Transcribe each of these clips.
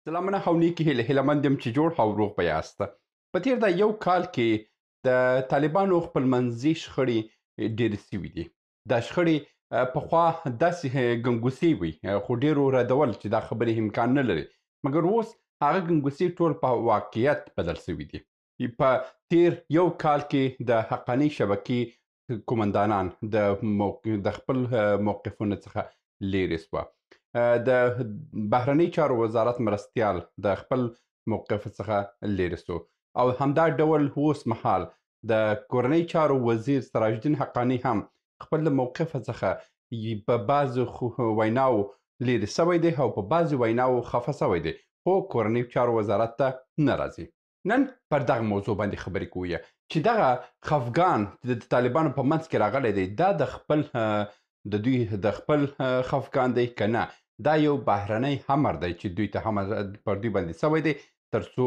سلامونه او نیکې هیلې هیله یم چې جوړ او روغ به یاست. په تېر دا یو کال کې د طالبانو خپلمنځي شخړې ډېرې سوي دي. دا شخړې پخوا داسې ګنګوسې وي خو ډېرو ردول چې دا خبرې امکان نه لري، مګر اوس هغه ګنګوسې ټول په واقعیت بدل سوي دي. په تېر یو کال کې د حقاني شبکې قومندانان د خپل موقفونو څخه لیرې سوه. د بهرنۍ چارو وزارت مرستیال د خپل موقف څخه لیرې سو او همدا ډول اوس مهال د کورنۍ چارو وزیر سراج الدین حقانی هم خپل له موقف څخه په بعضو ویناو لیرې سوی دی او په بعضو ویناو خفه سوی دی، خو کورنۍ چارو وزارت ته نه راځي. نن پر دغه موضوع باندې خبرې کوو چې دغه خفګان د طالبانو په منځ کې راغلی دی، دا د دوی د خپل خفګان دی که نه دا یو بهرنی امر دی چې دوی ته امر پر دوی باندې سوی دی تر څو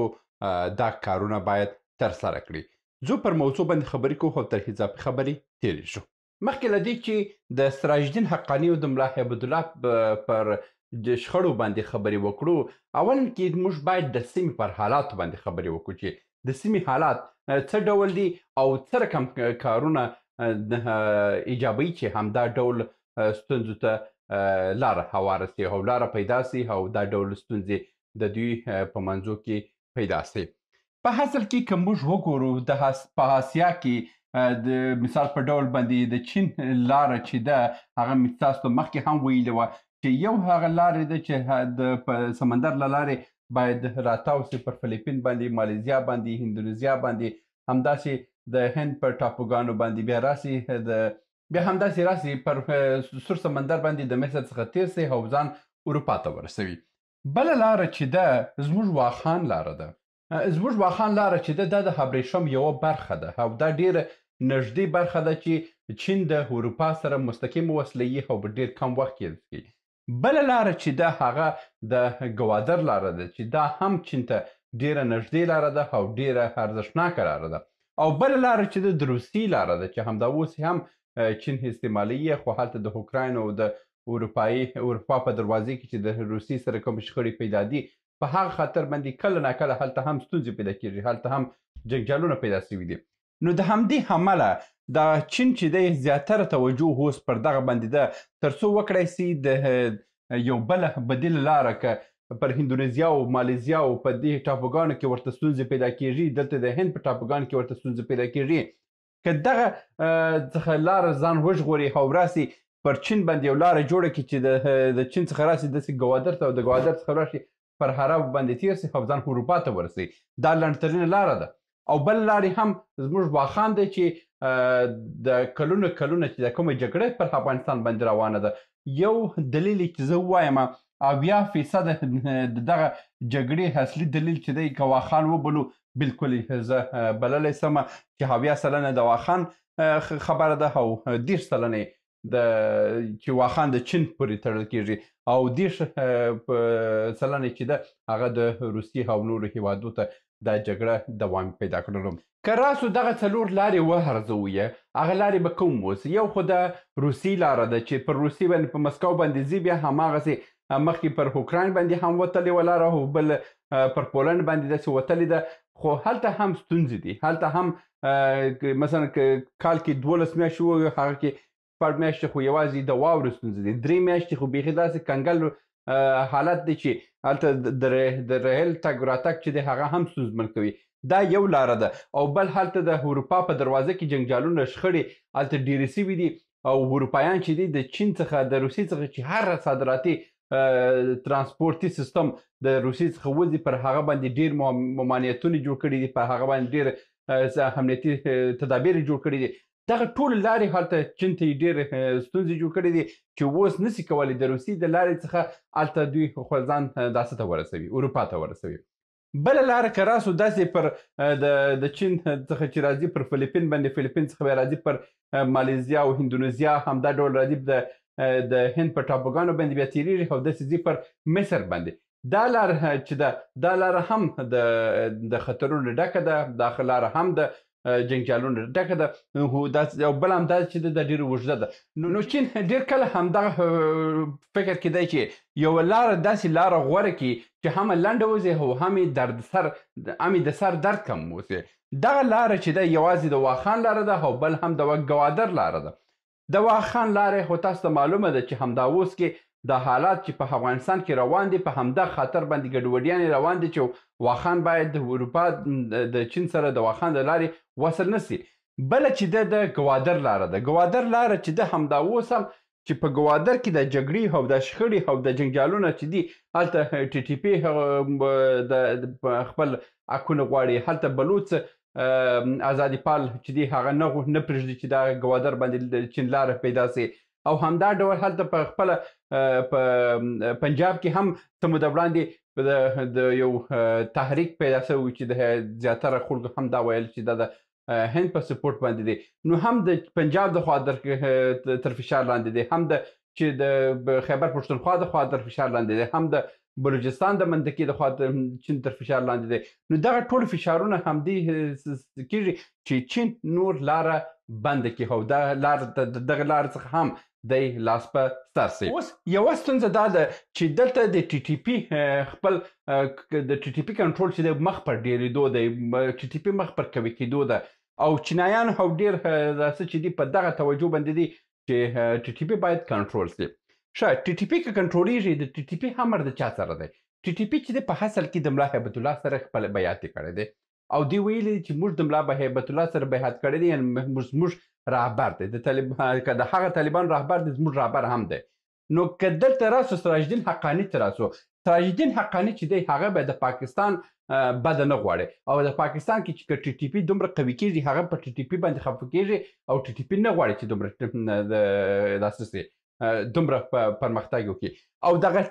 دا کارونه باید ترسره کړي. زه پر موضوع باندې خبرې کوو او تر اضافي خبرې تېرې شو. مخکې له دې چې د سراج الدین حقاني او د ملا هیبت الله پر د شخړو باندې خبرې وکړو، اولا کې موږ باید د سیمې پر حالاتو باندې خبرې وکړو چې د سیمې حالات څه ډول دي او څه رقم کارونه ایجابوي چې همدا ډول ستونزو ته لاره هواره سي او لاره پیدا سي او دا ډول ستونزې د دوی په منځو کې پیدا سي. په اصل کې که موږ وګورو په اسیا کې د مثال په ډول باندې د چین لاره چې ده هغه مې تاسو ته مخکې هم ویلې وه چې یو هغه لارې ده چې د سمندر له لارې باید راتاو سي پر فلیپین باندې، مالیزیا باندې، هندونیزیا باندې، همداسې د هند پر ټاپوګانو باندې بیا راسي بیا همداسې راسي پر سور سمندر باندې د مصر څخه تیر سي او ځان اروپا ته ورسوي. بله لاره چې ده زموږ واخان لاره ده. زموږ واخان لاره چې ده دا د ابریشم یوه برخه ده او دا ډېره نږدې برخه ده چې چین د اروپا سره مستقیم وصلوي او په ډېر کم وخت کې رسوي. بله لاره چې ده هغه د ګوادر لاره ده چې دا هم چین ته ډېره نږدې لاره ده او ډېره ارزښتناکه لاره ده. او بله لاره چې ده د روسیې لاره ده چې همدا اوس هم چین استعمالوي، خو هلته د اوکراین او د اروپا په دروازې کې چې د روسیې سره کوم شخړې پیدا دي په هغه خاطر باندې کله ناکله هلته هم ستونزې پیدا کېږي، هلته هم جنګجالونه پیدا سوي دي. نو د همدې امله دا چین چې دی زیاتره توجه اوس پر دغه باندې ده تر څو وکړی سي د یو بله بدیل لاره که پر هندونیزیا او مالیزیا او په دې ټاپوګانو کې ورته ستونزې پیدا کېږي، دلته د هند په ټاپوګانو کې ورته ستونزې پیدا کېږي، که دغه څخه لاره ځان وژغوري او راسي پر چین باندې یو لاره جوړه کړي چې د چین څخه راسي داسې ګوادر ته او د ګوادر څخه راشي پر عرب باندې تیر سي او ځان اروپا ته ورسوي، دا لنډترینه لاره ده. او بل لارې هم زموږ واخان دی چې د کلونه چې د کومه جګړه پر افغانستان باندې روانه ده، یو دلیل چې زه ووایم 80% د دغه جګړې اصلي دلیل چې دی که واخان وبولو بلکل زه بللی سمه چې 70 سلنه د واخان خبره ده او 30 سلنه چې واخان د چین پورې تړل کېږي او 30 سلنه چې ده هغه د روسیې او نورو هیوادو ته دا جګړه دوام پیدا کړلو. که راسو دغه څلور لارې وارزوو هغه لارې به کوم اوسي؟ یو خو د روسیې لاره ده چې پر روسیې باندې په مسکو باندې ځي، بیا هماغسې مخکې پر اوکراین باندې هم وتلې وه لاره او بل پر پولنډ باندې داسې وتلې ده، خو هلته هم ستونزې دي. هلته هم مثلا کال کې 12 میاشتې ووایو هغه کې 4 میاشتې خو یوازې د واورو ستونزې دي، 3 میاشتې خو بیخي داسې کنګل حالت دی چې هلته د ریل تګ راتګ چې دی هغه هم ستونزمن کوي. دا یو لاره ده. او بل هلته د اروپا په دروازه کې جنګجالونه شخړې هلته ډېرې سوي دي او اروپایان چې دي د چین څخه د روسیې څخه چې هر صادراتي ترانسپورتي سیستم د روسیې څخه وځي پر هغه باندې ډېر ممانعتونه جوړ کړي دي، پر هغه باندې ډېر امنیتي تدابیر جوړ کړي دي. دغه ټولې لارې هلته چین ته یې ډېرې ستونزې جوړ کړي دي چې اوس نسي کولی د روسیې د لارې څخه هلته دوی خپل ځان داسې ته ورسوي، اروپا ته ورسوي. بله لاره که راسو داسې پر د چین څخه چې راځي پر فلیپین باندې، فلیپین څخه بیا راځي پر مالیزیا او هندونیزیا، همدا ډول راځي د هند په ټاپوګانو باندې بیا تېرېږي او داسې ځي پر مصر باندې. دا لاره چې ده دا لاره هم د خطرونو ډکه ده، دا لاره هم د جنګجالونه ډکه ده او بل هم دا چې د ډېره اوږده ده نو چین ډېر کله همدغه فکر کې دی چې یوه لاره داسې لاره غوره کړي چې هم لنډه وځي او هم د سر درد کم اوسي دغه لاره چې ده یوازې د واخان لاره ده او بل هم د ګوادر لاره ده د واخان لارې خو تاسو ته معلومه ده چې همدا اوس کې د حالات چې په افغانستان کې روان دي په همدا خاطر باندې ګډوډیانې روان دي چې واخان باید د اروپا د چین سره د واخان د لارې وصل نسي بله چې د ګوادر لاره ده ګوادر لاره چې ده همدا اوس هم چې په ګوادر کې د جګړې او د شخړې او د جنګجالونه چې دي هلته ټي ټي پي د خپل حقونه غواړي هلته بلوڅ ازادي پال چې دی هغه نه پرېږدي چې دا ګوادر باندې د چین لاره پیدا سي او همدا ډول هلته په خپله په پنجاب کې هم څه موده وړاندې د یو تحریک پیدا شوی چې د زیاتره خلکو هم دا ویل چې دا د هند په سپورټ باندې دی نو هم د پنجاب د خوا تر فشار لاندې دی هم د چې د خیبر پښتونخوا د خوا تر فشار لاندې دی هم د بلوچستان د منطقې د خوا چین تر فشار لاندې دی نو دغه ټول فشارونه همدې کېږي چې چین نور لاره بنده کړي او دغه لارې څخه هم دی لاس په سر سي اوس یوه ستونزه دا ده چې دلته د ټي ټي پي خپل د ټي ټي پي کنټرول چې دی مخ پر ډېرېدو دی ټي ټي پي مخ پر قوي کېدو ده او چینایان هم ډېر څه چې دي په دغه توجه باندې دي چې ټي ټي پي باید کنټرول سي ښه ټي ټي پي که کنټرولېږي د ټي ټي پي امر د چا سره دی ټي ټي پي چې دی په اصل کې د ملا هیبت الله سره خپل بیعت یې کړی دی او دوی ویلي چې موږ د ملا هیبت الله سره بیعت کړی دی یعنې زموږ رهبر دی که د هغه طالبان رهبر دی زموږ رهبر هم دی نو که دلته راسو سراج الدین حقاني ته راسو سراج الدین حقاني چې دی هغه به د پاکستان بده نه غواړي او د پاکستان کې چې ټي ټي پي دومره قوي کېږي هغه په ټي ټي پي باندې خفه کېږي او ټي ټي پي نه غواړي چې دومره داسې دومره پرمختګ وکړي او دغه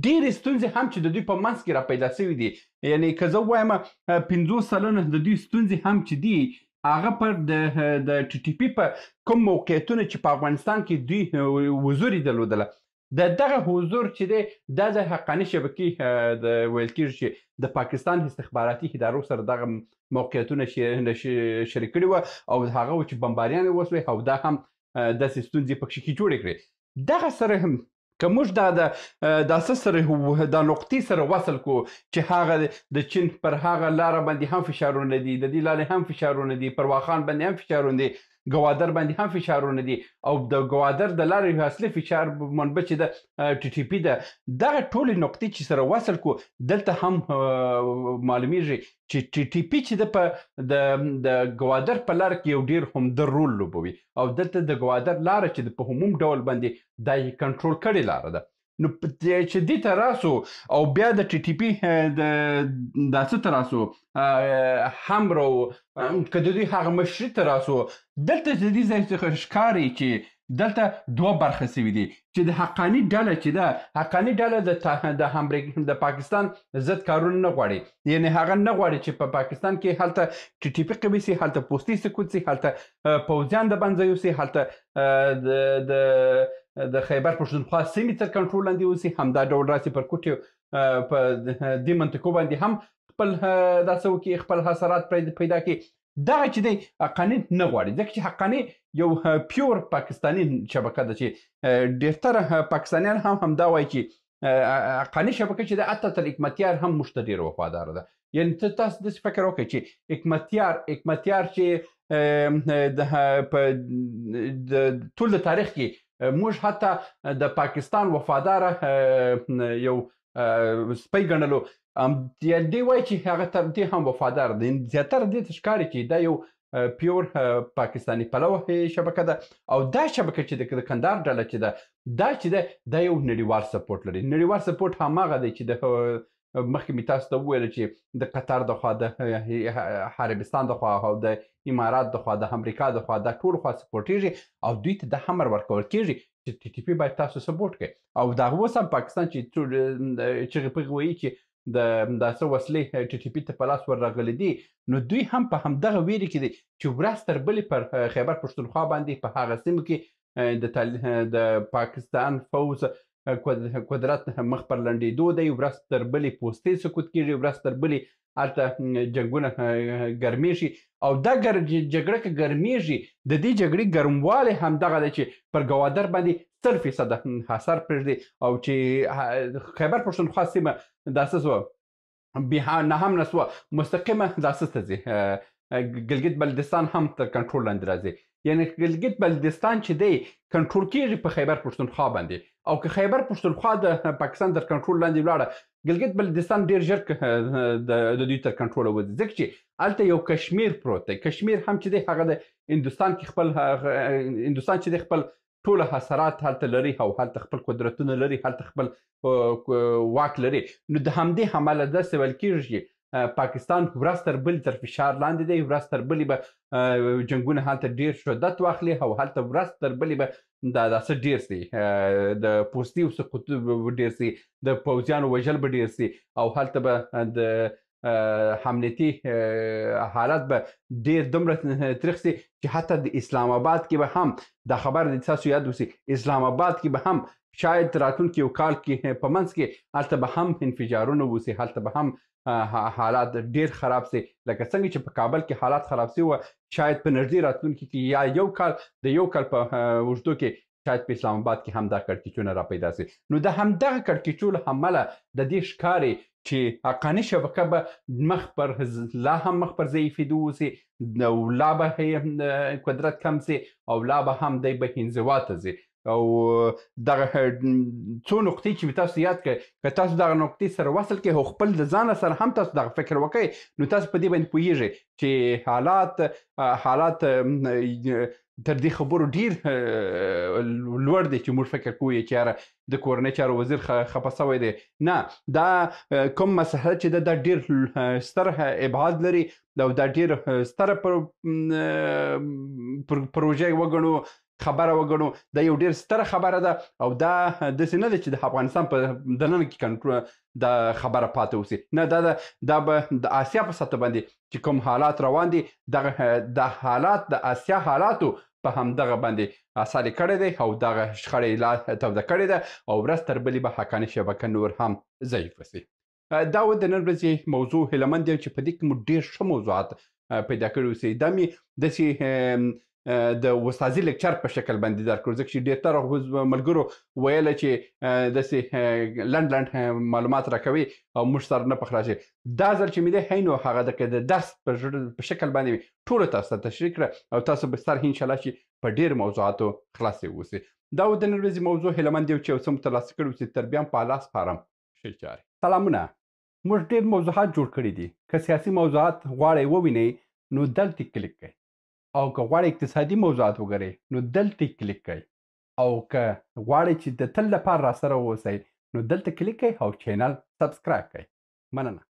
ډېرې ستونزې هم چې د دوی په منځ کې را پیدا شوي دي یعنې که زه ووایم 50 سلنه د دوی ستونزې هم چې دي هغه پر د ټي ټي پي په کوم موقعیتونه چې په افغانستان کې دوی حضور یې درلودله د دغه حضور چې دی دا د حقاني شبکې د ویل کېږي چې د پاکستان استخباراتي ادارو سره دغه موقعیتونه شریک کړي وه او هغه و چې بمباریان یې وسوې او دا هم داسې ستونزې پکښې کې جوړې کړې دغه سره هم که موږ دا څه سره دا نقطې سره وصل کړو چې هغه د چین پر هغه لاره باندې هم فشارونه دي د دې لارې هم فشارونه دي پر واخان باندې هم فشارونه دي ګوادر باندې هم فشارونه دي او د ګوادر د لارې اصلي فشار منبع چې د ټي ټي پي ده دغه ټولې نقطې چې سره وصل کړو دلته هم معلومیږي چې ټي ټي پي چې ده د ګوادر په لاره کې یو ډېر همدر رول لوبوي او دلته د ګوادر لاره چې په عموم ډول باندې دا یې کنټرول کړې لاره ده نو چې دې ته راسو او بیا د ټي ټي پي دا څه ته راسو همرو که د دوی هغه مشري ته راسو دلته د دې ځای څخه ښکاري چې دلته دوه برخه سوي دي چې د حقاني ډله چې ده حقاني ډله د پاکستان ضد کارونه نه غواړي یعنې هغه نه غواړي چې په پاکستان کې هلته ټي ټي پي قوي سي هلته پوستي سکوت سي هلته پوځیان د بنځیو سي هلته د خیبر پښتونخوا سیمې تر کنټرول لاندې اوسي همدا ډول راسي پر کوټې په دې منطقو باندې هم خپل دا څه وکړي خپل حصارات پیدا کړي دغه چې دی حقاني نه غواړي ځکه چې حقاني یو پیور پاکستاني شبکه ده چې ډېرتره پاکستانیان هم همدا وایي چې حقاني شبکه چې ده حتی تر حکمتیار هم موږ ته ډېره وفاداره ده یعنې تاسو داسې فکر وکړئ چې حکمتیار چې په ټول د تاریخ کې موږ حتی د پاکستان وفاداره یو سپی ګڼلو دی وایي چې هغه تر دې هم وفادار دی زیاتره دې ته ښکاري چې دا یو پیور پاکستاني پلو شبکه ده او دا شبکه چې د کندهار ډله چې ده دا چې ده دا یو نړیوال سپورټ لري نړیوال سپورټ هماغه دی چې د مخکې مې تاسو ته وویل چې د قطر د خوا د عربستان د خوا او د امارات د خوا د امریکا د خوا دا ټول خوا سپورټېږي او دوی ته د امر ورکول کېږي چې ټي ټي پي باید تاسو سپورټ کړئ او د هغه اوس هم پاکستان چې چغې پغې وایي چې دا څه وسلې ټي ټي پي ته په لاس ورغلي دي نو دوی هم په همدغه ویرې کې دي چې ورځ تر بلې پر خیبر پښتونخوا باندې په هغه سیمو کې د پاکستان فوز قدرت مخ پر لنډېدو دی، ورځ تر بلې پوستې سقوط کېږي، ورځ تر بلې هلته جنګونه ګرمېږي او دا جګړه که ګرمېږي د دې جګړې ګرموالی همدغه دی چې پر ګوادر باندې 100% اثر پرېږدي او چې خیبر پښتونخوا سیمه دا څه سوه نه هم نه سوه مستقیمه دا څه ته ځي ګلګت بلتستان هم تر کنټرول لاندې راځي. یعنې ګلګت بلتستان چې دی کنټرول کېږي په خیبر پښتونخوا باندې او که خیبر پښتونخوا د پاکستان تر کنټرول لاندې ولاړه ګلګت بلتستان ډېر ژر د دوی تر کنټروله وځي ځکه چې هلته یو کشمیر پروت دی. کشمیر هم چې دی هغه د هندوستان چې دی خپل ټول حصارات هلته لري او هلته خپل قدرتونه لري، هلته خپل واک لري. نو د همدې امله داسې ویل کېږي پاکستان ورځ تر بلې تر فشار لاندې دی، ورځ تر بلې به جنګونه هلته ډېر شدت واخلي او هلته ورځ تر بلې به دا څه ډېر سي، د پوستي سقوط ډېر سي، د پوځیانو وژل به ډېر سي او هلته به د امنیتي حالت به ډېر دومره تریخ سي چې حتی د اسلام آباد کې به هم دا خبره د تاسو یاد وسي، اسلام آباد کې به هم شاید راتلونکي یو کال کې په منځ کې هلته به هم انفجارونه وسي، هلته به هم حالات ډېر خراب سي لکه څنګه چې په کابل کې حالات خراب سي وه، شاید په نږدې راتلونکي کې یا یو کال په اوږدو کې شاید په اسلام آباد کې هم دا کړکېچونه را پیدا سي. نو د همدغه کړکېچو له امله د دې ښکاري چې حقاني شبکه به لا هم مخ پر ضعیفېدو وسي او لا به قدرت کم سي او لا به هم دی به انزوا ته ځي او دغه څو نقطې چې تاسو یاد کړئ که تاسو دغه نقطې سره وصل کړئ او خپل د ځانه سره هم تاسو دغه فکر وکړئ نو تاسو په دې باندې پوهیږئ چې حالات تر دې خبرو ډېر لوړ دی چې موږ فکر کوو چې یاره د کورنۍ چارو وزیر خفه سوی دی. نه، دا کوم مسله چې ده دا ډېر ستر ابعاد لري او دا ډېر ستره پروژه وګڼو، خبره وګڼو، دا یو ډېر ستره خبره ده او دا داسې نه ده چې د افغانستان په دننه کې دا خبره پاتې اوسي. نه، دا به د آسیا په سطح باندې چې کوم حالات روان دي د حالات د آسیا حالاتو په همدغه باندې اثر کړی دی او دغه شخړې لا توده کړې ده او ورځ تر بلې به حقاني شبکه نور هم ضعیفه سي. دا و د نن ورځې موضوع هیله مند یم چې په دې کې مو ډېر ښه موضوعات پیدا کړي اوسئ. دا مې داسې د استادي لیکچر په شکل باندې درکړو ځکه چې ډېرتره ملګرو ویله چې داسې لنډ معلومات راکوي او موږ سره نه په خلاصي. دا ځل چې مې دی نو هغه د درس په شکل باندې ټولو تاسو ته تشریح کړه او تاسو به سره انشاءالله چې په ډېر موضوعاتو خلاصې اوسئ. دا و د نن ورځې موضوع هیله مند یم چې یو څه مو ترلاسه کړي اوسئ. تر بیا په الله سپارم. ښې چارې. سلامونه. موږ ډېر موضوعات جوړ کړي دي. که سیاسي موضوعات غواړئ ووینئ نو دلته کلیک کړئ او که غواړئ اقتصادي موضوعات وګورئ نو دلته کلیک کړئ او که غواړئ چې د تل لپاره راسره واوسئ نو دلته کلیک کړئ او چینل سبسکرایب کړئ. مننه.